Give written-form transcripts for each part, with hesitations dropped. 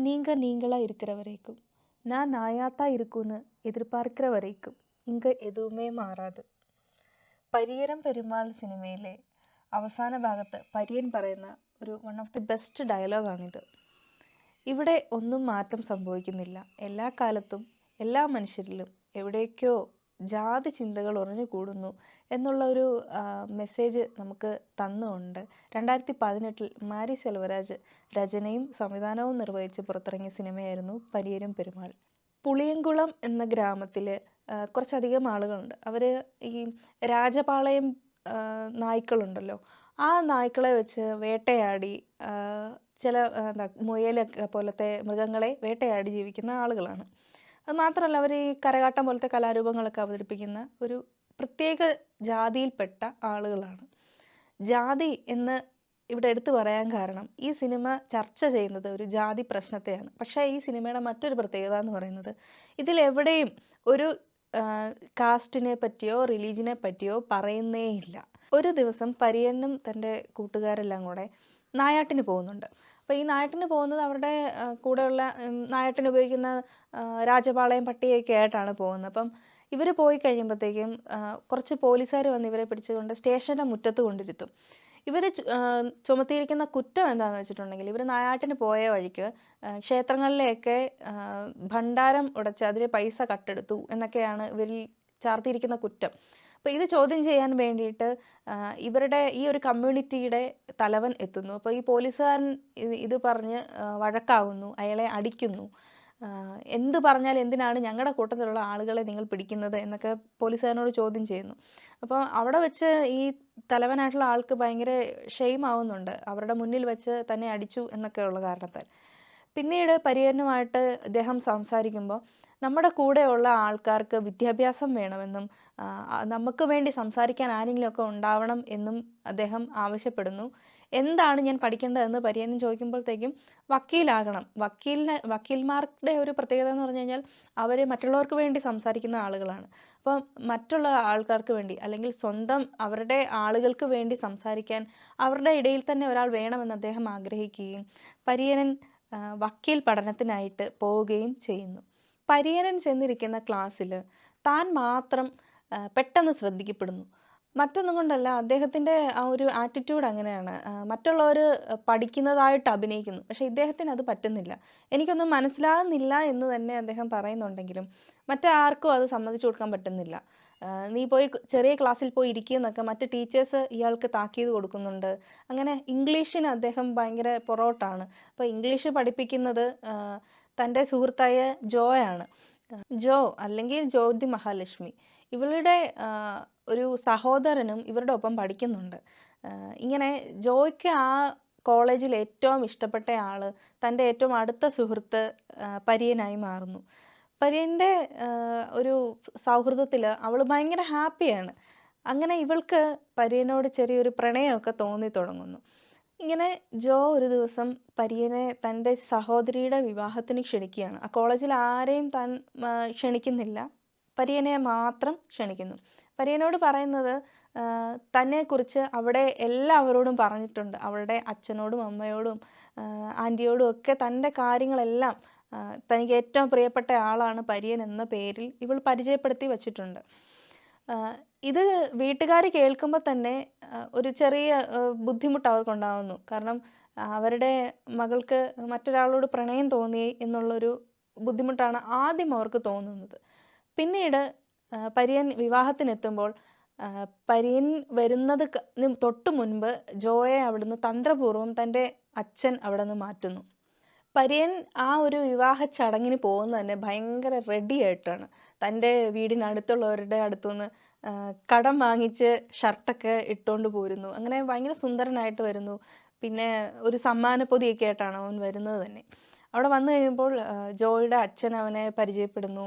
நீங்க நீங்களா இருக்கிற வரைக்கும், நான் நாயாத்தா இருக்குன்னு எதிர்பார்க்கிற வரைக்கும், இங்க എതുവുമേ മാറാതെ. പരിയരം പെരുമാൾ സിനിമയിലെ അവസാന ഭാഗത്ത് പരിയൻ പറയുന്ന ഒരു വൺ ഓഫ് ദി ബെസ്റ്റ് ഡയലോഗാണിത്. ഇവിടെ ഒന്നും മാറ്റം സംഭവിക്കുന്നില്ല. എല്ലാ കാലത്തും എല്ലാ മനുഷ്യരിലും എവിടേക്കോ ജാതി ചിന്തകൾ ഉറഞ്ഞു കൂടുന്നു എന്നുള്ള ഒരു മെസ്സേജ് നമുക്ക് തന്നുകൊണ്ട് 2018 മാരി സെൽവരാജ് രചനയും സംവിധാനവും നിർവഹിച്ച് പുറത്തിറങ്ങിയ സിനിമയായിരുന്നു പരിയരം പെരുമാൾ. പുളിയംകുളം എന്ന ഗ്രാമത്തിൽ കുറച്ചധികം ആളുകളുണ്ട്. അവർ ഈ രാജപാളയം നായ്ക്കളുണ്ടല്ലോ, ആ നായ്ക്കളെ വെച്ച് വേട്ടയാടി ചില മുയലൊക്കെ പോലത്തെ മൃഗങ്ങളെ വേട്ടയാടി ജീവിക്കുന്ന ആളുകളാണ്. അത് മാത്രമല്ല, അവർ ഈ കരകാട്ടം പോലത്തെ കലാരൂപങ്ങളൊക്കെ അവതരിപ്പിക്കുന്ന ഒരു പ്രത്യേക ജാതിയിൽപ്പെട്ട ആളുകളാണ്. ജാതി എന്ന് ഇവിടെ എടുത്തു പറയാൻ കാരണം ഈ സിനിമ ചർച്ച ചെയ്യുന്നത് ഒരു ജാതി പ്രശ്നത്തെയാണ്. പക്ഷേ ഈ സിനിമയുടെ മറ്റൊരു പ്രത്യേകത എന്ന് പറയുന്നത് ഇതിലെവിടെയും ഒരു കാസ്റ്റിനെ പറ്റിയോ റിലീജിയനെ പറ്റിയോ പറയുന്നേ ഇല്ല. ഒരു ദിവസം പരിയനും തൻ്റെ കൂട്ടുകാരെല്ലാം കൂടെ നായാട്ടിന് പോകുന്നുണ്ട്. അപ്പോൾ ഈ നായാട്ടിന് പോകുന്നത് അവരുടെ കൂടെയുള്ള നായാട്ടിന് ഉപയോഗിക്കുന്ന രാജപാളയം പട്ടിയൊക്കെ ആയിട്ടാണ് പോകുന്നത്. അപ്പം ഇവർ പോയി കഴിയുമ്പോഴത്തേക്കും കുറച്ച് പോലീസുകാർ വന്ന് ഇവരെ പിടിച്ചുകൊണ്ട് സ്റ്റേഷൻ്റെ മുറ്റത്ത് കൊണ്ടിരുത്തും. ഇവർ ചുമത്തിയിരിക്കുന്ന കുറ്റം എന്താണെന്ന് വെച്ചിട്ടുണ്ടെങ്കിൽ, ഇവർ നായാട്ടിന് പോയ വഴിക്ക് ക്ഷേത്രങ്ങളിലെയൊക്കെ ഭണ്ഡാരം ഉടച്ച് അതിൽ പൈസ കട്ടെടുത്തു എന്നൊക്കെയാണ് ഇവരിൽ ചാർത്തിയിരിക്കുന്ന കുറ്റം. അപ്പോൾ ഇത് ചോദ്യം ചെയ്യാൻ വേണ്ടിയിട്ട് ഇവരുടെ ഈ ഒരു കമ്മ്യൂണിറ്റിയുടെ തലവൻ എത്തുന്നു. അപ്പോൾ ഈ പോലീസുകാരൻ ഇത് പറഞ്ഞ് വഴക്കാവുന്നു, അയാളെ അടിക്കുന്നു. എന്ത് പറഞ്ഞാൽ എന്തിനാണ് ഞങ്ങളുടെ കൂട്ടത്തിലുള്ള ആളുകളെ നിങ്ങൾ പിടിക്കുന്നത് എന്നൊക്കെ പോലീസുകാരനോട് ചോദ്യം ചെയ്യുന്നു. അപ്പോൾ അവിടെ വെച്ച് ഈ തലവനായിട്ടുള്ള ആൾക്ക് ഭയങ്കര ഷെയിം ആവുന്നുണ്ട്, അവരുടെ മുന്നിൽ വെച്ച് തന്നെ അടിച്ചു എന്നൊക്കെയുള്ള കാരണത്താൽ. പിന്നീട് പരിയനുമായിട്ട് ഇദ്ദേഹം സംസാരിക്കുമ്പോൾ നമ്മുടെ കൂടെയുള്ള ആൾക്കാർക്ക് വിദ്യാഭ്യാസം വേണമെന്നും നമുക്ക് വേണ്ടി സംസാരിക്കാൻ ആരെങ്കിലുമൊക്കെ ഉണ്ടാവണം എന്നും അദ്ദേഹം ആവശ്യപ്പെടുന്നു. എന്താണ് ഞാൻ പഠിക്കേണ്ടതെന്ന് പരിയനും ചോദിക്കുമ്പോഴത്തേക്കും വക്കീലാകണം. വക്കീൽമാരുടെ ഒരു പ്രത്യേകത എന്ന് പറഞ്ഞു കഴിഞ്ഞാൽ അവർ മറ്റുള്ളവർക്ക് വേണ്ടി സംസാരിക്കുന്ന ആളുകളാണ്. അപ്പം മറ്റുള്ള ആൾക്കാർക്ക് വേണ്ടി, അല്ലെങ്കിൽ സ്വന്തം അവരുടെ ആളുകൾക്ക് വേണ്ടി സംസാരിക്കാൻ അവരുടെ ഇടയിൽ തന്നെ ഒരാൾ വേണമെന്ന് അദ്ദേഹം ആഗ്രഹിക്കുകയും പരിയനൻ വക്കീൽ പഠനത്തിനായിട്ട് പോവുകയും ചെയ്യുന്നു. പരിയനൻ ചെന്നിരിക്കുന്ന ക്ലാസ്സിൽ താൻ മാത്രം പെട്ടെന്ന് ശ്രദ്ധിക്കപ്പെടുന്നു. മറ്റൊന്നും കൊണ്ടല്ല, അദ്ദേഹത്തിൻ്റെ ആ ഒരു ആറ്റിറ്റ്യൂഡ് അങ്ങനെയാണ്. മറ്റുള്ളവർ പഠിക്കുന്നതായിട്ട് അഭിനയിക്കുന്നു, പക്ഷേ ഇദ്ദേഹത്തിന് അത് പറ്റുന്നില്ല. എനിക്കൊന്നും മനസ്സിലാകുന്നില്ല എന്ന് തന്നെ അദ്ദേഹം പറയുന്നുണ്ടെങ്കിലും മറ്റാർക്കും അത് സമ്മതിച്ചു കൊടുക്കാൻ പറ്റുന്നില്ല. നീ പോയി ചെറിയ ക്ലാസ്സിൽ പോയി ഇരിക്കുന്നൊക്കെ മറ്റ് ടീച്ചേഴ്സ് ഇയാൾക്ക് താക്കീത് കൊടുക്കുന്നുണ്ട്. അങ്ങനെ ഇംഗ്ലീഷിന് അദ്ദേഹം ഭയങ്കര പുറകോട്ടാണ്. അപ്പോൾ ഇംഗ്ലീഷ് പഠിപ്പിക്കുന്നത് തൻ്റെ സുഹൃത്തായ ജോയാണ്. ജോ അല്ലെങ്കിൽ ജ്യോതി മഹാലക്ഷ്മി, ഇവളുടെ ഒരു സഹോദരനും ഇവരുടെ ഒപ്പം പഠിക്കുന്നുണ്ട്. ഇങ്ങനെ ജോയ്ക്ക് ആ കോളേജിൽ ഏറ്റവും ഇഷ്ടപ്പെട്ട ആൾ, തൻ്റെ ഏറ്റവും അടുത്ത സുഹൃത്ത് പരിയനായി മാറുന്നു. പരിയൻ്റെ ഒരു സൗഹൃദത്തിൽ അവൾ ഭയങ്കര ഹാപ്പിയാണ്. അങ്ങനെ ഇവൾക്ക് പരിയനോട് ചെറിയൊരു പ്രണയമൊക്കെ തോന്നി തുടങ്ങുന്നു. ഇങ്ങനെ ജോ ഒരു ദിവസം പരിയനെ തൻ്റെ സഹോദരിയുടെ വിവാഹത്തിന് ക്ഷണിക്കുകയാണ്. ആ കോളേജിൽ ആരെയും താൻ ക്ഷണിക്കുന്നില്ല, പരിയനെ മാത്രം ക്ഷണിക്കുന്നു. പരിയനോട് പറയുന്നത് തന്നെക്കുറിച്ച് അവിടെ എല്ലാവരോടും പറഞ്ഞിട്ടുണ്ട്. അവളുടെ അച്ഛനോടും അമ്മയോടും ആൻറ്റിയോടും ഒക്കെ തൻ്റെ കാര്യങ്ങളെല്ലാം തനിക്ക് ഏറ്റവും പ്രിയപ്പെട്ട ആളാണ് പരിയൻ എന്ന പേരിൽ ഇവൾ പരിചയപ്പെടുത്തി വച്ചിട്ടുണ്ട്. ഇത് വീട്ടുകാർ കേൾക്കുമ്പോൾ തന്നെ ഒരു ചെറിയ ബുദ്ധിമുട്ട് അവർക്കുണ്ടാകുന്നു. കാരണം അവരുടെ മകൾക്ക് മറ്റൊരാളോട് പ്രണയം തോന്നി എന്നുള്ളൊരു ബുദ്ധിമുട്ടാണ് ആദ്യം അവർക്ക് തോന്നുന്നത്. പിന്നീട് പരിയൻ വിവാഹത്തിനെത്തുമ്പോൾ പരിയൻ വരുന്നത് തൊട്ട് മുൻപ് ജോയെ അവിടുന്ന് തന്ത്രപൂർവ്വം തൻ്റെ അച്ഛൻ അവിടെ നിന്ന് മാറ്റുന്നു. പരിയൻ ആ ഒരു വിവാഹ ചടങ്ങിന് പോകുന്നത് തന്നെ ഭയങ്കര റെഡി ആയിട്ടാണ്. തൻ്റെ വീടിനടുത്തുള്ളവരുടെ അടുത്തുനിന്ന് കടം വാങ്ങിച്ച് ഷർട്ടൊക്കെ ഇട്ടുകൊണ്ട് പോരുന്നു. അങ്ങനെ ഭയങ്കര സുന്ദരനായിട്ട് വരുന്നു. പിന്നെ ഒരു സമ്മാനപ്പൊതിയൊക്കെ ആയിട്ടാണ് അവൻ വരുന്നത് തന്നെ. അവിടെ വന്നു കഴിയുമ്പോൾ ജോയുടെ അച്ഛൻ അവനെ പരിചയപ്പെടുന്നു.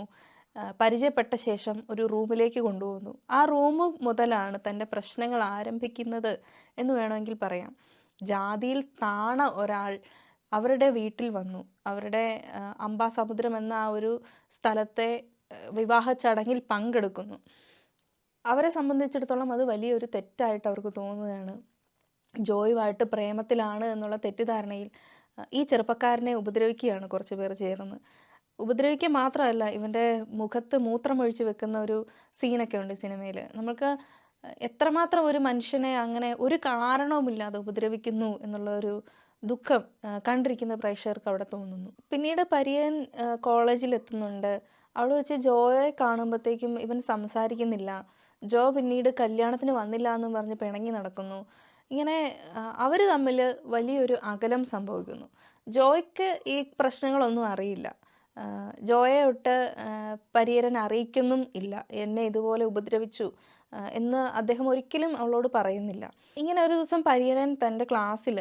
പരിചയപ്പെട്ട ശേഷം ഒരു റൂമിലേക്ക് കൊണ്ടുപോകുന്നു. ആ റൂം മുതലാണ് തൻ്റെ പ്രശ്നങ്ങൾ ആരംഭിക്കുന്നത് എന്ന് വേണമെങ്കിൽ പറയാം. ജാതിയിൽ താണ ഒരാൾ അവരുടെ വീട്ടിൽ വന്നു. അവരുടെ അംബാസമുദ്രം എന്ന ആ ഒരു സ്ഥലത്തെ വിവാഹ ചടങ്ങിൽ പങ്കെടുക്കുന്നു. അവരെ സംബന്ധിച്ചിടത്തോളം അത് വലിയൊരു തെറ്റായിട്ട് അവർക്ക് തോന്നുകയാണ്. ജോയുമായിട്ട് പ്രേമത്തിലാണ് എന്നുള്ള തെറ്റിദ്ധാരണയിൽ ഈ ചെറുപ്പക്കാരനെ ഉപദ്രവിക്കുകയാണ് കുറച്ച് പേർ ചേർന്ന്. ഉപദ്രവിക്കുക മാത്രമല്ല, ഇവൻ്റെ മുഖത്ത് മൂത്രമൊഴിച്ച് വെക്കുന്ന ഒരു സീനൊക്കെ ഉണ്ട് സിനിമയിൽ. നമുക്ക് എത്രമാത്രം ഒരു മനുഷ്യനെ അങ്ങനെ ഒരു കാരണവുമില്ലാതെ ഉപദ്രവിക്കുന്നു എന്നുള്ള ഒരു ദുഃഖം കണ്ടിരിക്കുന്ന പ്രേക്ഷകർക്ക് അവിടെ തോന്നുന്നു. പിന്നീട് പരിയൻ കോളേജിലെത്തുന്നുണ്ട്. അവിടെ വെച്ച് ജോയെ കാണുമ്പോഴത്തേക്കും ഇവൻ സംസാരിക്കുന്നില്ല. ജോ പിന്നീട് കല്യാണത്തിന് വന്നില്ല എന്നും പറഞ്ഞ് പിണങ്ങി നടക്കുന്നു. ഇങ്ങനെ അവർ തമ്മിൽ വലിയൊരു അകലം സംഭവിക്കുന്നു. ജോയ്ക്ക് ഈ പ്രശ്നങ്ങളൊന്നും അറിയില്ല. ജോയെ ഒട്ട് പരിയരൻ അറിയിക്കുന്നും ഇല്ല. എന്നെ ഇതുപോലെ ഉപദ്രവിച്ചു എന്ന് അദ്ദേഹം ഒരിക്കലും അവളോട് പറയുന്നില്ല. ഇങ്ങനെ ഒരു ദിവസം പരിയരൻ തൻ്റെ ക്ലാസ്സിൽ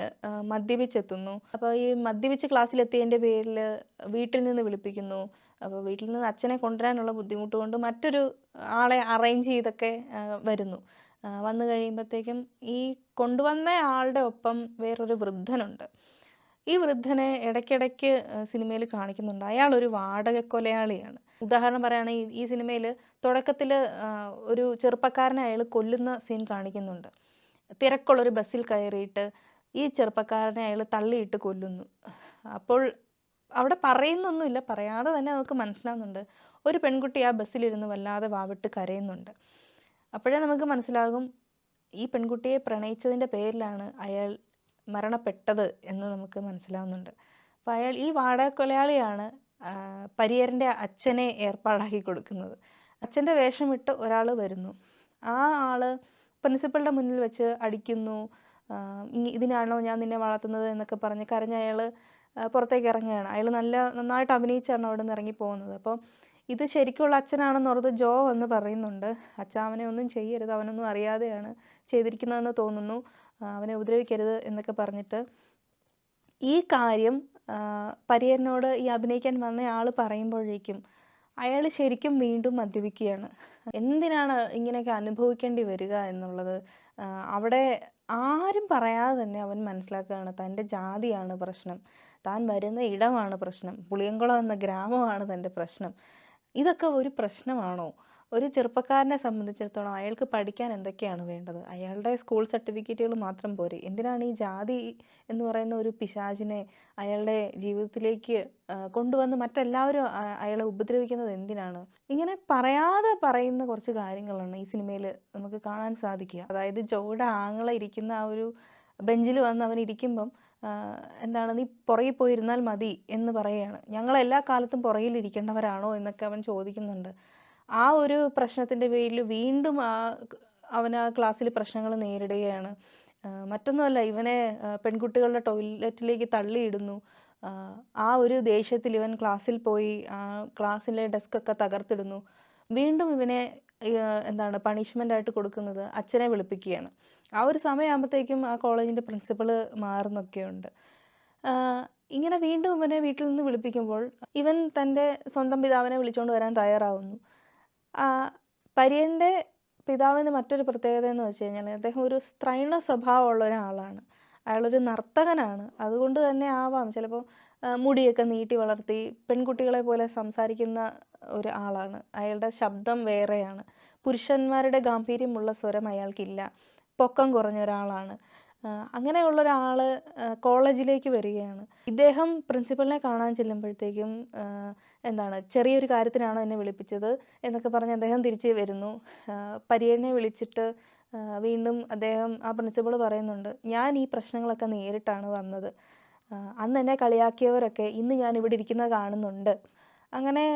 മദ്യപിച്ചെത്തുന്നു. അപ്പോൾ ഈ മദ്യപിച്ച് ക്ലാസ്സിലെത്തിയതിൻ്റെ പേരിൽ വീട്ടിൽ നിന്ന് വിളിപ്പിക്കുന്നു. അപ്പോൾ വീട്ടിൽ നിന്ന് അച്ഛനെ കൊണ്ടുവരാനുള്ള ബുദ്ധിമുട്ട് കൊണ്ട് മറ്റൊരു ആളെ അറേഞ്ച് ചെയ്തൊക്കെ വരുന്നു. വന്നു കഴിയുമ്പോഴത്തേക്കും ഈ കൊണ്ടുവന്ന ആളുടെ ഒപ്പം വേറൊരു വൃദ്ധനുണ്ട്. ഈ വൃദ്ധനെ ഇടയ്ക്കിടയ്ക്ക് സിനിമയിൽ കാണിക്കുന്നുണ്ട്. അയാളൊരു വാടക കൊലയാളിയാണ്. ഉദാഹരണം പറയുകയാണെങ്കിൽ ഈ സിനിമയിൽ തുടക്കത്തിൽ ഒരു ചെറുപ്പക്കാരനെ അയാൾ കൊല്ലുന്ന സീൻ കാണിക്കുന്നുണ്ട്. തിരക്കുള്ളൊരു ബസ്സിൽ കയറിയിട്ട് ഈ ചെറുപ്പക്കാരനെ അയാൾ തള്ളിയിട്ട് കൊല്ലുന്നു. അപ്പോൾ അവിടെ പറയുന്നൊന്നുമില്ല, പറയാതെ തന്നെ നമുക്ക് മനസ്സിലാവുന്നുണ്ട് ഒരു പെൺകുട്ടി ആ ബസ്സിലിരുന്ന് വല്ലാതെ വാവിട്ട് കരയുന്നുണ്ട്. അപ്പോഴേ നമുക്ക് മനസ്സിലാകും ഈ പെൺകുട്ടിയെ പ്രണയിച്ചതിൻ്റെ പേരിലാണ് അയാൾ മരണപ്പെട്ടത് എന്ന് നമുക്ക് മനസ്സിലാവുന്നുണ്ട്. അപ്പോൾ അയാൾ ഈ വാടക കൊലയാളിയാണ് പരിയറിൻ്റെ അച്ഛനെ ഏർപ്പാടാക്കി കൊടുക്കുന്നത്. അച്ഛൻ്റെ വേഷമിട്ട് ഒരാൾ വരുന്നു. ആ ആൾ പ്രിൻസിപ്പളുടെ മുന്നിൽ വെച്ച് അടിക്കുന്നു. ഇതിനാണോ ഞാൻ നിന്നെ വളർത്തുന്നത് എന്നൊക്കെ പറഞ്ഞ് കരഞ്ഞ അയാൾ പുറത്തേക്ക് ഇറങ്ങുകയാണ്. അയാൾ നന്നായിട്ട് അഭിനയിച്ചാണ് അവിടെ നിന്ന് ഇറങ്ങി പോകുന്നത്. അപ്പോൾ ഇത് ശരിക്കുള്ള അച്ഛനാണെന്നുള്ളത് ജോ വന്ന് പറയുന്നുണ്ട്. അച്ഛാ അവനെ ഒന്നും ചെയ്യരുത്, അവനൊന്നും അറിയാതെയാണ് ചെയ്തിരിക്കുന്നതെന്ന് തോന്നുന്നു, അവനെ ഉപദ്രവിക്കരുത് എന്നൊക്കെ പറഞ്ഞിട്ട് ഈ കാര്യം പരിയറിനോട് ഈ അഭിനയിക്കാൻ വന്ന ആൾ പറയുമ്പോഴേക്കും അയാൾ ശരിക്കും വീണ്ടും മദ്യപിക്കുകയാണ്. എന്തിനാണ് ഇങ്ങനെയൊക്കെ അനുഭവിക്കേണ്ടി വരിക എന്നുള്ളത് അവിടെ ആരും പറയാതെ തന്നെ അവൻ മനസ്സിലാക്കുകയാണ്. തൻ്റെ ജാതിയാണ് പ്രശ്നം, താൻ വരുന്ന ഇടമാണ് പ്രശ്നം, പുളിയംകുളം എന്ന ഗ്രാമമാണ് തൻ്റെ പ്രശ്നം. ഇതൊക്കെ ഒരു പ്രശ്നമാണോ? ഒരു ചെറുപ്പക്കാരനെ സംബന്ധിച്ചിടത്തോളം അയാൾക്ക് പഠിക്കാൻ എന്തൊക്കെയാണ് വേണ്ടത്? അയാളുടെ സ്കൂൾ സർട്ടിഫിക്കറ്റുകൾ മാത്രം പോരെ? എന്തിനാണ് ഈ ജാതി എന്ന് പറയുന്ന ഒരു പിശാചിനെ അയാളുടെ ജീവിതത്തിലേക്ക് കൊണ്ടുവന്ന് മറ്റെല്ലാവരും അയാളെ ഉപദ്രവിക്കുന്നത് എന്തിനാണ്? ഇങ്ങനെ പറയാതെ പറയുന്ന കുറച്ച് കാര്യങ്ങളാണ് ഈ സിനിമയിൽ നമുക്ക് കാണാൻ സാധിക്കുക. അതായത് ജോയുടെ ആങ്ങള ഇരിക്കുന്ന ആ ഒരു ബെഞ്ചിൽ വന്ന് അവൻ ഇരിക്കുമ്പം എന്താണ് നീ പുറകിൽ പോയിരുന്നാൽ മതി എന്ന് പറയുകയാണ്. ഞങ്ങളെല്ലാ കാലത്തും പുറകിലിരിക്കേണ്ടവരാണോ എന്നൊക്കെ അവൻ ചോദിക്കുന്നുണ്ട്. ആ ഒരു പ്രശ്നത്തിൻ്റെ പേരിൽ വീണ്ടും അവൻ ആ ക്ലാസ്സിൽ പ്രശ്നങ്ങൾ നേരിടുകയാണ്. മറ്റൊന്നുമല്ല, ഇവനെ പെൺകുട്ടികളുടെ ടോയ്ലറ്റിലേക്ക് തള്ളിയിടുന്നു. ആ ഒരു ദേഷ്യത്തിൽ ഇവൻ ക്ലാസ്സിൽ പോയി ക്ലാസ്സിലെ ഡെസ്കൊക്കെ തകർത്തിടുന്നു. വീണ്ടും ഇവനെ എന്താണ് പണിഷ്മെൻ്റായിട്ട് കൊടുക്കുന്നത് അച്ഛനെ വിളിപ്പിക്കുകയാണ്. ആ ഒരു സമയമാകുമ്പോഴത്തേക്കും ആ കോളേജിൻ്റെ പ്രിൻസിപ്പൾ മാറുന്നൊക്കെയുണ്ട്. ഇങ്ങനെ വീണ്ടും ഇവനെ വീട്ടിൽ നിന്ന് വിളിപ്പിക്കുമ്പോൾ ഇവൻ തൻ്റെ സ്വന്തം പിതാവിനെ വിളിച്ചുകൊണ്ട് വരാൻ തയ്യാറാവുന്നു. പരിയൻ്റെ പിതാവിന് മറ്റൊരു പ്രത്യേകത എന്ന് വെച്ച് കഴിഞ്ഞാൽ അദ്ദേഹം ഒരു സ്ത്രൈണ സ്വഭാവമുള്ള ഒരാളാണ്. അയാളൊരു നർത്തകനാണ്. അതുകൊണ്ട് തന്നെ ആവാം ചിലപ്പോൾ മുടിയൊക്കെ നീട്ടി വളർത്തി പെൺകുട്ടികളെ പോലെ സംസാരിക്കുന്ന ഒരു ആളാണ്. അയാളുടെ ശബ്ദം വേറെയാണ്. പുരുഷന്മാരുടെ ഗാംഭീര്യമുള്ള സ്വരം അയാൾക്കില്ല. പൊക്കം കുറഞ്ഞ ഒരാളാണ്. അങ്ങനെയുള്ള ഒരാൾ കോളേജിലേക്ക് വരികയാണ്. ഇദ്ദേഹം പ്രിൻസിപ്പലിനെ കാണാൻ ചെല്ലുമ്പോഴത്തേക്കും എന്താണ് ചെറിയൊരു കാര്യത്തിനാണോ എന്നെ വിളിപ്പിച്ചത് എന്നൊക്കെ പറഞ്ഞ് അദ്ദേഹം തിരിച്ച് വരുന്നു. പരിയനെ വിളിച്ചിട്ട് വീണ്ടും അദ്ദേഹം ആ പ്രിൻസിപ്പൾ പറയുന്നുണ്ട്, ഞാൻ ഈ പ്രശ്നങ്ങളൊക്കെ നേരിട്ടാണ് വന്നത്. അന്ന് എന്നെ കളിയാക്കിയവരൊക്കെ ഇന്ന് ഞാൻ ഇവിടെ ഇരിക്കുന്നത് കാണുന്നുണ്ട്. അങ്ങനെ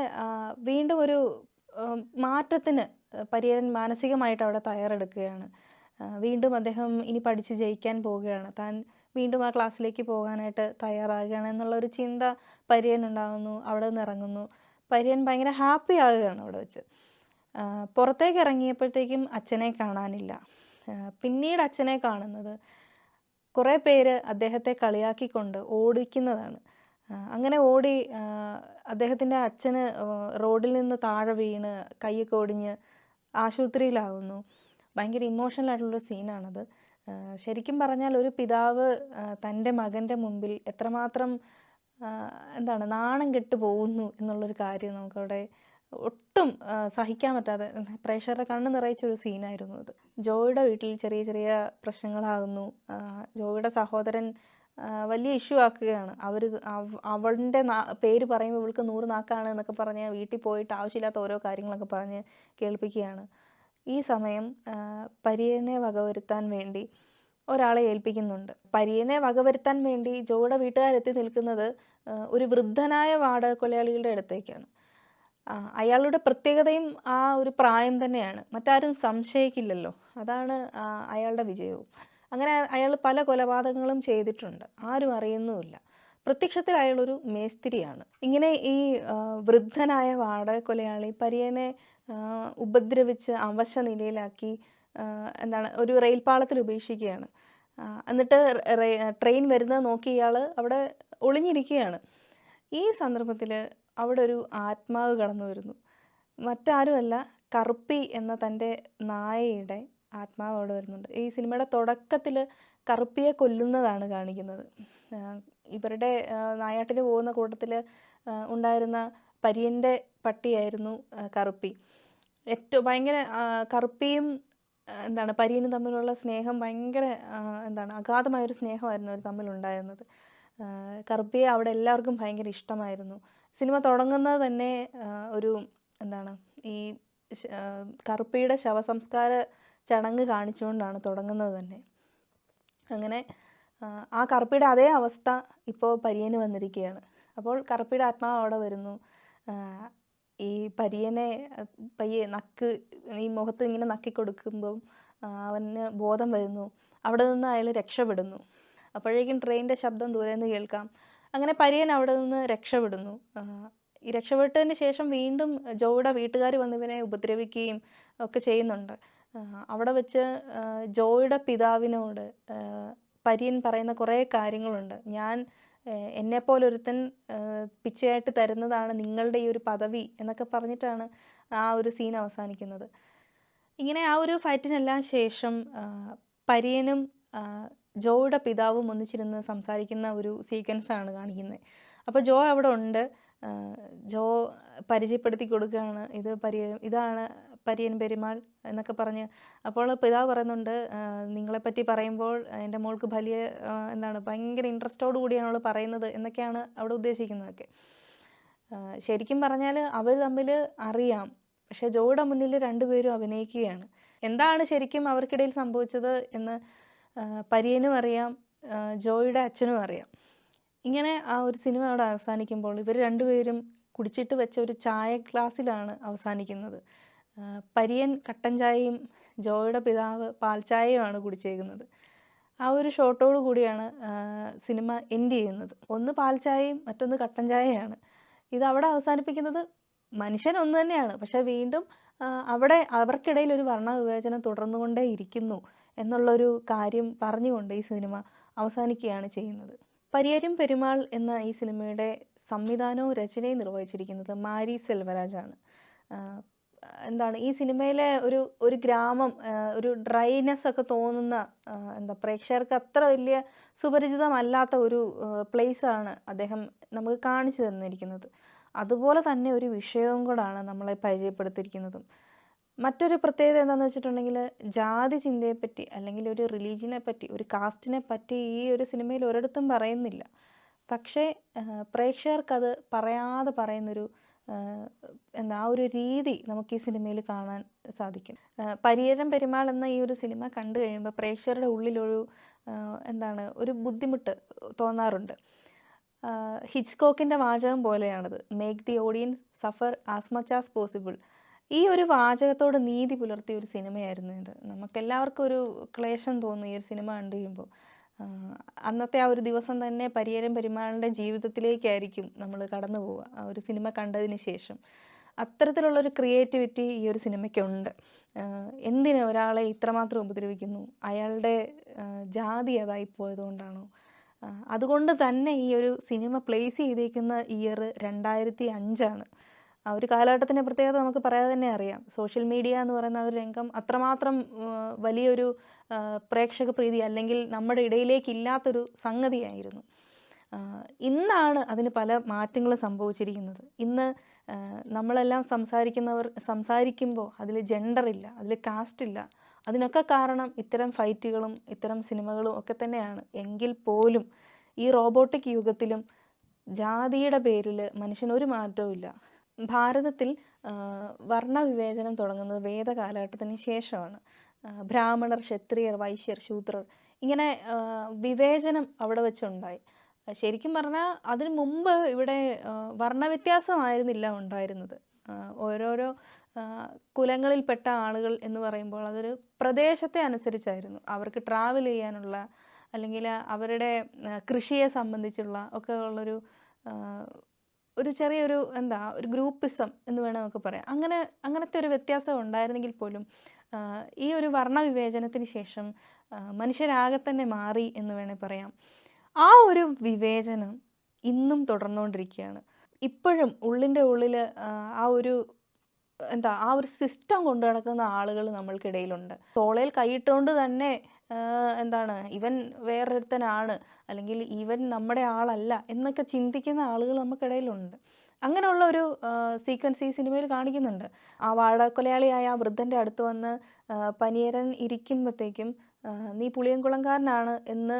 വീണ്ടും ഒരു മാറ്റത്തിന് പരിയൻ മാനസികമായിട്ട് അവിടെ തയ്യാറെടുക്കുകയാണ്. വീണ്ടും അദ്ദേഹം ഇനി പഠിച്ച് ജയിക്കാൻ പോവുകയാണ്. താൻ വീണ്ടും ആ ക്ലാസ്സിലേക്ക് പോകാനായിട്ട് തയ്യാറാകുകയാണ് എന്നുള്ളൊരു ചിന്ത പരിയനുണ്ടാകുന്നു. അവിടെ നിന്ന് ഇറങ്ങുന്നു. പരിയൻ ഭയങ്കര ഹാപ്പി ആകുകയാണ് അവിടെ വെച്ച്. പുറത്തേക്ക് ഇറങ്ങിയപ്പോഴത്തേക്കും അച്ഛനെ കാണാനില്ല. പിന്നീട് അച്ഛനെ കാണുന്നത് കുറേ പേര് അദ്ദേഹത്തെ കളിയാക്കിക്കൊണ്ട് ഓടിക്കുന്നതാണ്. അങ്ങനെ ഓടി അദ്ദേഹത്തിൻ്റെ അച്ഛന് റോഡിൽ നിന്ന് താഴെ വീണ് കൈയൊക്കെ ഒടിഞ്ഞ് ആശുപത്രിയിലാകുന്നു. ഭയങ്കര ഇമോഷണൽ ആയിട്ടുള്ളൊരു സീനാണത്. ശരിക്കും പറഞ്ഞാൽ ഒരു പിതാവ് തൻ്റെ മകൻ്റെ മുമ്പിൽ എത്രമാത്രം എന്താണ് നാണം കെട്ട് പോകുന്നു എന്നുള്ളൊരു കാര്യം നമുക്കവിടെ ഒട്ടും സഹിക്കാൻ പറ്റാതെ പ്രേക്ഷകരുടെ കണ്ണ് നിറയിച്ചൊരു സീനായിരുന്നു അത്. ജോയുടെ വീട്ടിൽ ചെറിയ ചെറിയ പ്രശ്നങ്ങളാകുന്നു. ജോയുടെ സഹോദരൻ വലിയ ഇഷ്യൂ ആക്കുകയാണ്. അവളുടെ പേര് പറയുമ്പോൾ ഇവൾക്ക് 100 നാക്കാണ് എന്നൊക്കെ പറഞ്ഞ് വീട്ടിൽ പോയിട്ട് ആവശ്യമില്ലാത്ത ഓരോ കാര്യങ്ങളൊക്കെ പറഞ്ഞ് കേൾപ്പിക്കുകയാണ്. ഈ സമയം പര്യനെ വകവരുത്താൻ വേണ്ടി ഒരാളെ ഏൽപ്പിക്കുന്നുണ്ട്. പര്യനെ വകവരുത്താൻ വേണ്ടി ജോയുടെ വീട്ടുകാരെത്തി നിൽക്കുന്നത് ഒരു വൃദ്ധനായ വാടക കൊലയാളികളുടെ അടുത്തേക്കാണ്. അയാളുടെ പ്രത്യേകതയും ആ ഒരു പ്രായം തന്നെയാണ്. മറ്റാരും സംശയിക്കില്ലല്ലോ. അതാണ് അയാളുടെ വിജയവും. അങ്ങനെ അയാൾ പല കൊലപാതകങ്ങളും ചെയ്തിട്ടുണ്ട്. ആരും അറിയുന്നുമില്ല. പ്രത്യക്ഷത്തിൽ അയാളൊരു മേസ്തിരിയാണ്. ഇങ്ങനെ ഈ വൃദ്ധനായ വാടക കൊലയാളി പര്യനെ ഉപദ്രവിച്ച് അവശ നിലയിലാക്കി എന്താണ് ഒരു റെയിൽ പാളത്തിൽ ഉപേക്ഷിക്കുകയാണ്. എന്നിട്ട് ട്രെയിൻ വരുന്നത് നോക്കി ഇയാൾ അവിടെ ഒളിഞ്ഞിരിക്കുകയാണ്. ഈ സന്ദർഭത്തിൽ അവിടെ ഒരു ആത്മാവ് കടന്നു വരുന്നു. മറ്റാരുമല്ല, കറുപ്പി എന്ന തൻ്റെ നായയുടെ ആത്മാവ് അവിടെ വരുന്നുണ്ട്. ഈ സിനിമയുടെ തുടക്കത്തിൽ കറുപ്പിയെ കൊല്ലുന്നതാണ് കാണിക്കുന്നത്. ഇവരുടെ നായാട്ടിന് പോകുന്ന കൂട്ടത്തിൽ ഉണ്ടായിരുന്ന പര്യൻ്റെ പട്ടിയായിരുന്നു കറുപ്പി. ഭയങ്കര കറുപ്പിയും എന്താണ് പര്യനും തമ്മിലുള്ള സ്നേഹം ഭയങ്കര അഗാധമായൊരു സ്നേഹമായിരുന്നു അവർ തമ്മിലുണ്ടായിരുന്നത്. കറുപ്പിയെ അവിടെ എല്ലാവർക്കും ഭയങ്കര ഇഷ്ടമായിരുന്നു. സിനിമ തുടങ്ങുന്നത് തന്നെ ഒരു ഈ കറുപ്പിയുടെ ശവസംസ്കാര ചടങ്ങ് കാണിച്ചുകൊണ്ടാണ് തുടങ്ങുന്നത് തന്നെ. അങ്ങനെ ആ കറുപ്പിയുടെ അതേ അവസ്ഥ ഇപ്പോൾ പര്യന് വന്നിരിക്കുകയാണ്. അപ്പോൾ കറുപ്പിയുടെ ആത്മാവ് അവിടെ വരുന്നു. ഈ പര്യനെ പയ്യെ ഈ മുഖത്ത് ഇങ്ങനെ നക്കി കൊടുക്കുമ്പം അവന് ബോധം വരുന്നു. അവിടെ നിന്ന് അയാൾ രക്ഷപ്പെടുന്നു. അപ്പോഴേക്കും ട്രെയിനിൻ്റെ ശബ്ദം ദൂരെ നിന്ന് കേൾക്കാം. അങ്ങനെ പര്യൻ അവിടെ നിന്ന് രക്ഷപ്പെടുന്നു. ഈ രക്ഷപ്പെട്ടതിന് ശേഷം വീണ്ടും ജോയുടെ വീട്ടുകാർ വന്ന് ഇവനെ ഉപദ്രവിക്കുകയും ഒക്കെ ചെയ്യുന്നുണ്ട്. അവിടെ വെച്ച് ജോയുടെ പിതാവിനോട് പര്യൻ പറയുന്ന കുറേ കാര്യങ്ങളുണ്ട്. എന്നെപ്പോലൊരുത്തൻ പിച്ചയായിട്ട് തരുന്നതാണ് നിങ്ങളുടെ ഈ ഒരു പദവി എന്നൊക്കെ പറഞ്ഞിട്ടാണ് ആ ഒരു സീൻ അവസാനിക്കുന്നത്. ഇങ്ങനെ ആ ഒരു ഫൈറ്റിനെല്ലാം ശേഷം പര്യനും ജോയുടെ പിതാവും ഒന്നിച്ചിരുന്ന് സംസാരിക്കുന്ന ഒരു സീക്വൻസാണ് കാണിക്കുന്നത്. അപ്പോൾ ജോ അവിടെ ഉണ്ട്. ജോ പരിചയപ്പെടുത്തി കൊടുക്കുകയാണ്, ഇതാണ് പര്യൻ പെരുമാൾ എന്നൊക്കെ പറഞ്ഞ്. അപ്പോൾ പിതാവ് പറയുന്നുണ്ട്, നിങ്ങളെപ്പറ്റി പറയുമ്പോൾ എൻ്റെ മോൾക്ക് വലിയ ഭയങ്കര ഇൻട്രസ്റ്റോടു കൂടിയാണ് അവൾ പറയുന്നത് എന്നൊക്കെയാണ് അവിടെ ഉദ്ദേശിക്കുന്നതൊക്കെ. ശരിക്കും പറഞ്ഞാൽ അവർ തമ്മിൽ അറിയാം, പക്ഷേ ജോയുടെ മുന്നിൽ രണ്ടുപേരും അഭിനയിക്കുകയാണ്. എന്താണ് ശരിക്കും അവർക്കിടയിൽ സംഭവിച്ചത് എന്ന് പര്യനും അറിയാം, ജോയുടെ അച്ഛനും അറിയാം. ഇങ്ങനെ ആ ഒരു സിനിമ അവിടെ അവസാനിക്കുമ്പോൾ ഇവർ രണ്ടുപേരും കുടിച്ചിട്ട് വെച്ച ഒരു ചായ ഗ്ലാസ്സിലാണ് അവസാനിക്കുന്നത്. പര്യൻ കട്ടൻ ചായയും ജോയുടെ പിതാവ് പാൽ ചായയുമാണ് കുടിച്ചേക്കുന്നത്. ആ ഒരു ഷോട്ടോടു കൂടിയാണ് സിനിമ എൻഡ് ചെയ്യുന്നത്. ഒന്ന് പാൽ ചായയും മറ്റൊന്ന് കട്ടൻ ചായയാണ്. ഇത് അവിടെ അവസാനിപ്പിക്കുന്നത് മനുഷ്യൻ ഒന്ന് തന്നെയാണ്, പക്ഷേ വീണ്ടും അവിടെ അവർക്കിടയിൽ ഒരു വർണ്ണവിവേചനം തുടർന്നുകൊണ്ടേ ഇരിക്കുന്നു എന്നുള്ളൊരു കാര്യം പറഞ്ഞുകൊണ്ട് ഈ സിനിമ അവസാനിക്കുകയാണ് ചെയ്യുന്നത്. പരിയരും പെരുമാൾ എന്ന ഈ സിനിമയുടെ സംവിധാനവും രചനയും നിർവഹിച്ചിരിക്കുന്നത് മാരി സെൽവരാജാണ്. ഈ സിനിമയിലെ ഒരു ഗ്രാമം, ഒരു ഡ്രൈനെസ് ഒക്കെ തോന്നുന്ന പ്രേക്ഷകർക്ക് അത്ര വലിയ സുപരിചിതമല്ലാത്ത ഒരു പ്ലേസാണ് അദ്ദേഹം നമുക്ക് കാണിച്ചു തന്നിരിക്കുന്നത്. അതുപോലെ തന്നെ ഒരു വിഷയവും കൂടാണ് നമ്മളെ പരിചയപ്പെടുത്തിയിരിക്കുന്നതും. മറ്റൊരു പ്രത്യേകത എന്താണെന്ന് വെച്ചിട്ടുണ്ടെങ്കിൽ, ജാതി ചിന്തയെപ്പറ്റി അല്ലെങ്കിൽ ഒരു റിലീജിയനെ പറ്റി, ഒരു കാസ്റ്റിനെ പറ്റി ഈ ഒരു സിനിമയിൽ ഒരിടത്തും പറയുന്നില്ല. പക്ഷേ പ്രേക്ഷകർക്കത് പറയാതെ പറയുന്നൊരു ആ ഒരു രീതി നമുക്ക് ഈ സിനിമയിൽ കാണാൻ സാധിക്കും. പരിയരം പെരുമാൾ എന്ന ഈ ഒരു സിനിമ കണ്ടു കഴിയുമ്പോൾ പ്രേക്ഷകരുടെ ഉള്ളിലൊരു ഒരു ബുദ്ധിമുട്ട് തോന്നാറുണ്ട്. ഹിച്ച്കോക്കിൻ്റെ വാചകം പോലെയാണത്. Make the audience suffer as much as possible. ഈ ഒരു വാചകത്തോട് നീതി പുലർത്തിയ ഒരു സിനിമയായിരുന്നു ഇത്. നമുക്കെല്ലാവർക്കും ഒരു ക്ലേശം തോന്നും ഈ ഒരു സിനിമ കണ്ടു കഴിയുമ്പോൾ. അന്നത്തെ ആ ഒരു ദിവസം തന്നെ പരിയരം പെരുമാളിൻ്റെ ജീവിതത്തിലേക്കായിരിക്കും നമ്മൾ കടന്നു പോവുക ആ ഒരു സിനിമ കണ്ടതിന് ശേഷം. അത്തരത്തിലുള്ളൊരു ക്രിയേറ്റിവിറ്റി ഈ ഒരു സിനിമയ്ക്കുണ്ട്. എന്തിന് ഒരാളെ ഇത്രമാത്രം ഉപദ്രവിക്കുന്നു? അയാളുടെ ജാതി അതായിപ്പോയതുകൊണ്ടാണോ? അതുകൊണ്ട് തന്നെ ഈ ഒരു സിനിമ പ്ലേസ് ചെയ്തേക്കുന്ന ഇയർ 2005 ആ ഒരു കാലഘട്ടത്തിൻ്റെ പ്രത്യേകത നമുക്ക് പറയാതെ തന്നെ അറിയാം. സോഷ്യൽ മീഡിയ എന്ന് പറയുന്ന ഒരു രംഗം അത്രമാത്രം വലിയൊരു പ്രേക്ഷക പ്രീതി അല്ലെങ്കിൽ നമ്മുടെ ഇടയിലേക്ക് ഇല്ലാത്തൊരു സംഗതിയായിരുന്നു. ഇന്നാണ് അതിന് പല മാറ്റങ്ങളും സംഭവിച്ചിരിക്കുന്നത്. ഇന്ന് നമ്മളെല്ലാം സംസാരിക്കുമ്പോൾ അതിൽ ജെൻഡറില്ല, അതിൽ കാസ്റ്റില്ല. അതിനൊക്കെ കാരണം ഇത്തരം ഫൈറ്റുകളും ഇത്തരം സിനിമകളും ഒക്കെ തന്നെയാണ്. എങ്കിൽ പോലും ഈ റോബോട്ടിക് യുഗത്തിലും ജാതിയുടെ പേരിൽ മനുഷ്യനൊരു മാറ്റവും ഇല്ല. ഭാരതത്തിൽ വർണ്ണവിവേചനം തുടങ്ങുന്നത് വേദകാലഘട്ടത്തിന് ശേഷമാണ്. ബ്രാഹ്മണർ, ക്ഷത്രിയർ, വൈശ്യർ, ശൂദ്രർ ഇങ്ങനെ വിവേചനം അവിടെ വെച്ചുണ്ടായി. ശരിക്കും പറഞ്ഞാൽ അതിനു മുമ്പ് ഇവിടെ വർണ്ണവ്യത്യാസമായിരുന്നില്ല ഉണ്ടായിരുന്നത്. ഓരോരോ കുലങ്ങളിൽപ്പെട്ട ആളുകൾ എന്ന് പറയുമ്പോൾ അതൊരു പ്രദേശത്തെ അനുസരിച്ചായിരുന്നു. അവർക്ക് ട്രാവൽ ചെയ്യാനുള്ള അല്ലെങ്കിൽ അവരുടെ കൃഷിയെ സംബന്ധിച്ചുള്ള ഒക്കെ ഉള്ളൊരു ഒരു ചെറിയൊരു ഒരു ഗ്രൂപ്പിസം എന്ന് വേണം നമുക്ക് പറയാം. അങ്ങനത്തെ ഒരു വ്യത്യാസം ഉണ്ടായിരുന്നെങ്കിൽ പോലും ഈ ഒരു വർണ്ണവിവേചനത്തിന് ശേഷം മനുഷ്യരാകെ തന്നെ മാറി എന്ന് വേണേൽ പറയാം. ആ ഒരു വിവേചനം ഇന്നും തുടർന്നുകൊണ്ടിരിക്കുകയാണ്. ഇപ്പോഴും ഉള്ളിൻ്റെ ഉള്ളിൽ ആ ഒരു ആ ഒരു സിസ്റ്റം കൊണ്ടു നടക്കുന്ന ആളുകൾ നമ്മൾക്കിടയിലുണ്ട്. തോളേൽ കൈയിട്ടുകൊണ്ട് തന്നെ ഇവൻ വേറൊരുത്തനാണ്, അല്ലെങ്കിൽ ഇവൻ നമ്മുടെ ആളല്ല എന്നൊക്കെ ചിന്തിക്കുന്ന ആളുകൾ നമുക്കിടയിലുണ്ട്. അങ്ങനെയുള്ള ഒരു സീക്വൻസ് ഈ സിനിമയിൽ കാണിക്കുന്നുണ്ട്. ആ വാടകൊലയാളിയായ ആ വൃദ്ധൻ്റെ അടുത്ത് വന്ന് പനിയരൻ ഇരിക്കുമ്പോഴത്തേക്കും നീ പുളിയൻകുളംകാരനാണ് എന്ന്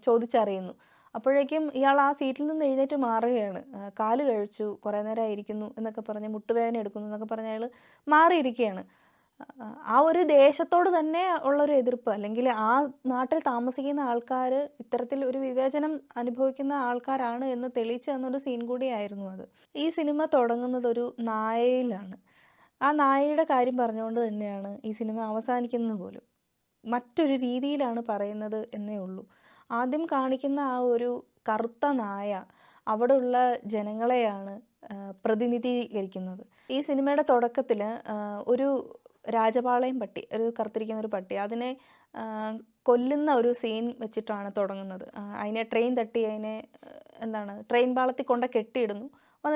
ചോദിച്ചറിയുന്നു. അപ്പോഴേക്കും ഇയാൾ ആ സീറ്റിൽ നിന്ന് എഴുന്നേറ്റ് മാറുകയാണ്. കാല് കഴിച്ചു, കുറേ നേരമായിരിക്കുന്നു എന്നൊക്കെ പറഞ്ഞ്, മുട്ടുവേദന എടുക്കുന്നു എന്നൊക്കെ പറഞ്ഞ് അയാൾ മാറിയിരിക്കുകയാണ്. ആ ഒരു ദേശത്തോട് തന്നെ ഉള്ളൊരു എതിർപ്പ്, അല്ലെങ്കിൽ ആ നാട്ടിൽ താമസിക്കുന്ന ആൾക്കാർ ഇത്തരത്തിൽ ഒരു വിവേചനം അനുഭവിക്കുന്ന ആൾക്കാരാണ് എന്ന് തെളിയിച്ചു തന്നൊരു സീൻ കൂടിയായിരുന്നു അത്. ഈ സിനിമ തുടങ്ങുന്നത് ഒരു നായയിലാണ്. ആ നായയുടെ കാര്യം പറഞ്ഞുകൊണ്ട് തന്നെയാണ് ഈ സിനിമ അവസാനിക്കുന്നത് പോലും. മറ്റൊരു രീതിയിലാണ് പറയുന്നത് എന്നേ ഉള്ളൂ. ആദ്യം കാണിക്കുന്ന ആ ഒരു കറുത്ത നായ അവിടെയുള്ള ജനങ്ങളെയാണ് പ്രതിനിധീകരിക്കുന്നത്. ഈ സിനിമയുടെ തുടക്കത്തിൽ ഒരു രാജപാളയം പട്ടി, ഒരു കറുത്തിരിക്കുന്ന ഒരു പട്ടി, അതിനെ കൊല്ലുന്ന ഒരു സീൻ വെച്ചിട്ടാണ് തുടങ്ങുന്നത്. അതിനെ ട്രെയിൻ തട്ടി അതിനെ ട്രെയിൻ പാളത്തിൽ കൊണ്ട് കെട്ടിയിടുന്നു.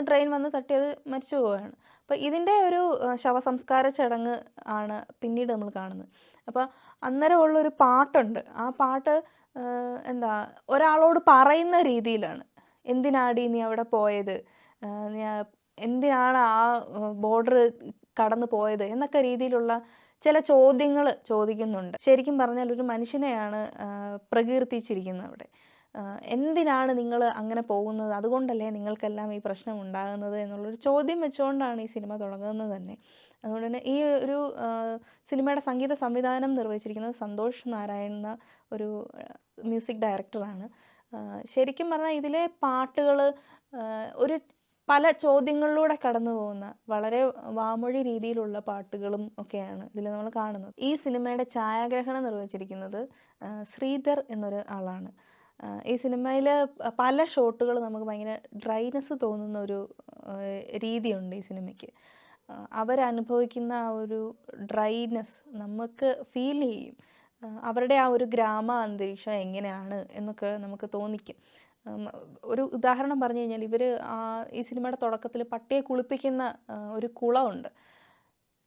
ട്രെയിൻ വന്ന് തട്ടി അത് മരിച്ചു പോവുകയാണ്. അപ്പോൾ ഇതിൻ്റെ ഒരു ശവസംസ്കാര ചടങ്ങ് ആണ് പിന്നീട് നമ്മൾ കാണുന്നത്. അപ്പോൾ അന്നേരം ഉള്ളൊരു പാട്ടുണ്ട്. ആ പാട്ട് ഒരാളോട് പറയുന്ന രീതിയിലാണ്. എന്തിനാടി നീ അവിടെ പോയത്, എന്തിനാണ് ആ ബോർഡർ കടന്നു പോയത് എന്നൊക്കെ രീതിയിലുള്ള ചില ചോദ്യങ്ങൾ ചോദിക്കുന്നുണ്ട്. ശരിക്കും പറഞ്ഞാൽ ഒരു മനുഷ്യനെയാണ് പ്രകീർത്തിച്ചിരിക്കുന്നത് അവിടെ. എന്തിനാണ് നിങ്ങൾ അങ്ങനെ പോകുന്നത്, അതുകൊണ്ടല്ലേ നിങ്ങൾക്കെല്ലാം ഈ പ്രശ്നം ഉണ്ടാകുന്നത് എന്നുള്ളൊരു ചോദ്യം വെച്ചുകൊണ്ടാണ് ഈ സിനിമ തുടങ്ങുന്നത് തന്നെ. അതുകൊണ്ട് തന്നെ ഈ ഒരു സിനിമയുടെ സംഗീത സംവിധാനം നിർവഹിച്ചിരിക്കുന്നത് സന്തോഷ് നാരായൺ എന്ന ഒരു മ്യൂസിക് ഡയറക്ടറാണ്. ശരിക്കും പറഞ്ഞാൽ ഇതിലെ പാട്ടുകൾ ഒരു പല ചോദ്യങ്ങളിലൂടെ കടന്നു പോകുന്ന വളരെ വാമൊഴി രീതിയിലുള്ള പാട്ടുകളും ഒക്കെയാണ് ഇതിൽ നമ്മൾ കാണുന്നത്. ഈ സിനിമയുടെ ഛായാഗ്രഹണം നിർവഹിച്ചിരിക്കുന്നത് ശ്രീധർ എന്നൊരു ആളാണ്. ഈ സിനിമയിൽ പല ഷോട്ടുകൾ നമുക്ക് ഭയങ്കര ഡ്രൈനെസ് തോന്നുന്ന ഒരു രീതിയുണ്ട് ഈ സിനിമയ്ക്ക്. അവരനുഭവിക്കുന്ന ആ ഒരു ഡ്രൈനെസ് നമുക്ക് ഫീൽ ചെയ്യും. അവരുടെ ആ ഒരു ഗ്രാമ അന്തരീക്ഷം എങ്ങനെയാണ് എന്നൊക്കെ നമുക്ക് തോന്നിക്കും. ഒരു ഉദാഹരണം പറഞ്ഞു കഴിഞ്ഞാൽ, ഈ സിനിമയുടെ തുടക്കത്തിൽ പട്ടിയെ കുളിപ്പിക്കുന്ന ഒരു കുളമുണ്ട്.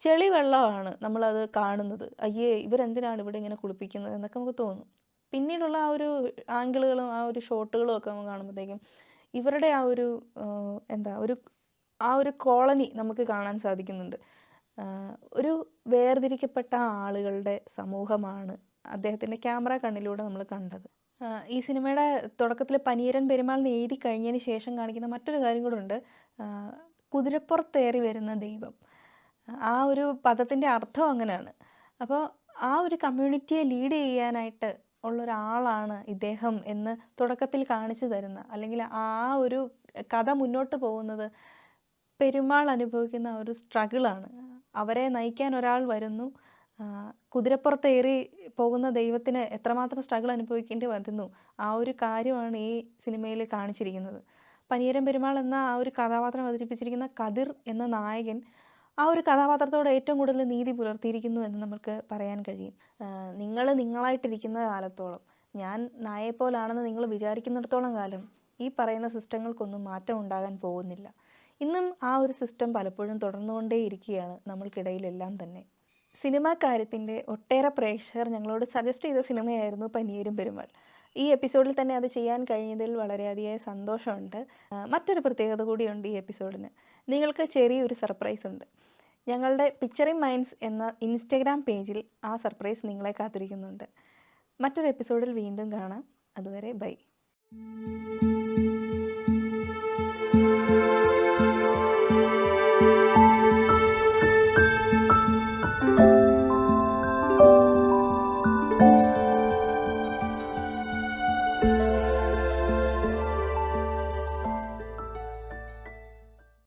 ചെളി വെള്ളമാണ് നമ്മളത് കാണുന്നത്. അയ്യേ, ഇവരെന്തിനാണ് ഇവിടെ ഇങ്ങനെ കുളിപ്പിക്കുന്നത് എന്നൊക്കെ നമുക്ക് തോന്നും. പിന്നീടുള്ള ആ ഒരു ആംഗിളുകളും ആ ഒരു ഷോട്ടുകളും ഒക്കെ നമുക്ക് കാണുമ്പോഴത്തേക്കും ഇവരുടെ ആ ഒരു ആ ഒരു കോളനി നമുക്ക് കാണാൻ സാധിക്കുന്നുണ്ട്. ഒരു വേർതിരിക്കപ്പെട്ട ആളുകളുടെ സമൂഹമാണ് അദ്ദേഹത്തിൻ്റെ ക്യാമറ കണ്ണിലൂടെ നമ്മൾ കണ്ടത്. ഈ സിനിമയുടെ തുടക്കത്തിൽ പനീരൻ പെരുമാളിന് എഴുതി കഴിഞ്ഞതിന് ശേഷം കാണിക്കുന്ന മറ്റൊരു കാര്യം കൂടെ ഉണ്ട്. കുതിരപ്പുറത്തേറി വരുന്ന ദൈവം, ആ ഒരു പദത്തിൻ്റെ അർത്ഥം അങ്ങനെയാണ്. അപ്പോൾ ആ ഒരു കമ്മ്യൂണിറ്റിയെ ലീഡ് ചെയ്യാനായിട്ട് ഉള്ളൊരാളാണ് ഇദ്ദേഹം എന്ന് തുടക്കത്തിൽ കാണിച്ചു തരുന്ന, അല്ലെങ്കിൽ ആ ഒരു കഥ മുന്നോട്ട് പോകുന്നത് പെരുമാൾ അനുഭവിക്കുന്ന ഒരു സ്ട്രഗിളാണ്. അവരെ നയിക്കാൻ ഒരാൾ വരുന്നു, കുതിരപ്പുറത്തേറി പോകുന്ന ദൈവത്തിന് എത്രമാത്രം സ്ട്രഗിൾ അനുഭവിക്കേണ്ടി വരുന്നു, ആ ഒരു കാര്യമാണ് ഈ സിനിമയിൽ കാണിച്ചിരിക്കുന്നത്. പനീരൻ പെരുമാൾ എന്ന ആ ഒരു കഥാപാത്രം അവതരിപ്പിച്ചിരിക്കുന്ന കതിർ എന്ന നായകൻ ആ ഒരു കഥാപാത്രത്തോട് ഏറ്റവും കൂടുതൽ നീതി പുലർത്തിയിരിക്കുന്നു എന്ന് നമുക്ക് പറയാൻ കഴിയും. നിങ്ങൾ നിങ്ങളായിട്ടിരിക്കുന്ന കാലത്തോളം, ഞാൻ നായയെപ്പോലാണെന്ന് നിങ്ങൾ വിചാരിക്കുന്നിടത്തോളം കാലം ഈ പറയുന്ന സിസ്റ്റങ്ങൾക്കൊന്നും മാറ്റം ഉണ്ടാകാൻ പോകുന്നില്ല. ഇന്നും ആ ഒരു സിസ്റ്റം പലപ്പോഴും തുടർന്നുകൊണ്ടേയിരിക്കുകയാണ് നമ്മൾക്കിടയിലെല്ലാം തന്നെ. സിനിമാ കാര്യത്തിൻ്റെ ഒട്ടേറെ പ്രേക്ഷകർ ഞങ്ങളോട് സജസ്റ്റ് ചെയ്ത സിനിമയായിരുന്നു പനീരൻ പെരുമാൾ. ഈ എപ്പിസോഡിൽ തന്നെ അത് ചെയ്യാൻ കഴിഞ്ഞതിൽ വളരെയധികം സന്തോഷമുണ്ട്. മറ്റൊരു പ്രത്യേകത കൂടിയുണ്ട് ഈ എപ്പിസോഡിന്. നിങ്ങൾക്ക് ചെറിയൊരു സർപ്രൈസ് ഉണ്ട്. ഞങ്ങളുടെ പിക്ചറിംഗ് മൈൻഡ്സ് എന്ന ഇൻസ്റ്റഗ്രാം പേജിൽ ആ സർപ്രൈസ് നിങ്ങളെ കാത്തിരിക്കുന്നുണ്ട്. മറ്റൊരു എപ്പിസോഡിൽ വീണ്ടും കാണാം. അതുവരെ ബൈ.